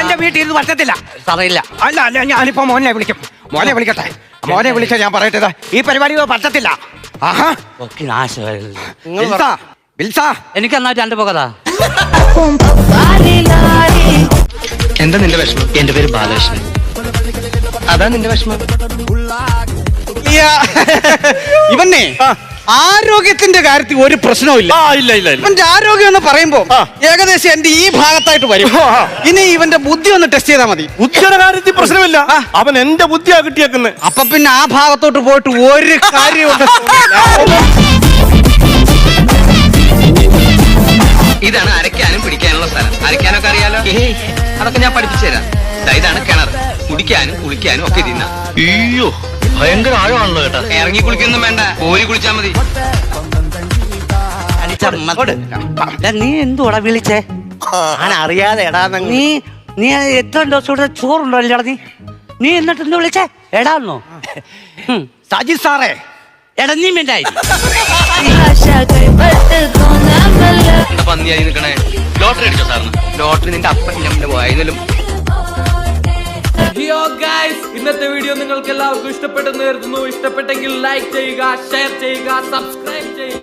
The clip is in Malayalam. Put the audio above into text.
എന്റെ വീട്ടിൽ ഇരുന്ന് പറ്റത്തില്ല. സാറില്ല. അല്ല അല്ല, ഞാനിപ്പോ മോനെ വിളിക്കും. മോനെ വിളിക്കട്ടെ. മോനെ വിളിച്ച ഞാൻ പറയട്ടെ, ഈ പരിപാടി പറ്റത്തില്ല. ആഹാ, എനിക്ക് എന്നാ 2 പോകതാ. എന്താ നിന്റെ വിഷമം? എന്റെ പേര് ബാലകൃഷ്ണൻ. അതാ നിന്റെ വിഷമം? ഇവന്നെ ആരോഗ്യത്തിന്റെ കാര്യത്തിൽ ഒരു പ്രശ്നവും ഇല്ല. ഇവന്റെ ആരോഗ്യം എന്ന് പറയുമ്പോ ഏകദേശം എന്റെ ഈ ഭാഗത്തായിട്ട് വരും. ഇനി ഇവന്റെ ബുദ്ധി ഒന്ന് ടെസ്റ്റ് ചെയ്താൽ മതി. ബുദ്ധിയുടെ കാര്യത്തിൽ പ്രശ്നമില്ല, അവൻ എന്റെ ബുദ്ധിയാ കിട്ടിയേക്കുന്നത്. അപ്പൊ പിന്നെ ആ ഭാഗത്തോട്ട് പോയിട്ട് ഒരു കാര്യമുണ്ട്. ഇതാണ് അരയ്ക്കാനും പിടിക്കാനുള്ള സ്ഥലം. അരയ്ക്കാനൊക്കെ അറിയാലോ? അതൊക്കെ ഞാൻ പഠിപ്പിച്ചു തരാം. ഇതാണ് കിണർ. കുടിക്കാനും കുളിക്കാനും ഒക്കെ ഇതിന്ന. അയ്യോ, ഭയങ്കര ആഴമാണല്ലോ കേട്ടാ. ഇറങ്ങി കുളിക്കൊന്നും വേണ്ട, കോരി കുളിച്ചാ മതി. നീ എന്തുവാടാ വിളിച്ചേ? അറിയാതെ എടാ. നീ എത്ര ദിവസം ഇവിടെ ചോറുണ്ടോ അല്ലേടാ? നീ എന്നിട്ട് എന്ത് വിളിച്ചേ? എടാന്നോ? സജി സാറേ, എടാ നീ മിണ്ടായി. എന്താ പന്നിയായി നിൽക്കണേ? ലോട്ടറി അടിച്ചോ സാറിന്? ലോട്ടറി നിന്റെ അപ്പൻ്റെ പോയാലും. ഇന്നത്തെ വീഡിയോ നിങ്ങൾക്ക് എല്ലാവർക്കും ഇഷ്ടപ്പെട്ടെന്ന് കരുതുന്നു. ഇഷ്ടപ്പെട്ടെങ്കിൽ ലൈക്ക് ചെയ്യുക, ഷെയർ ചെയ്യുക, സബ്സ്ക്രൈബ്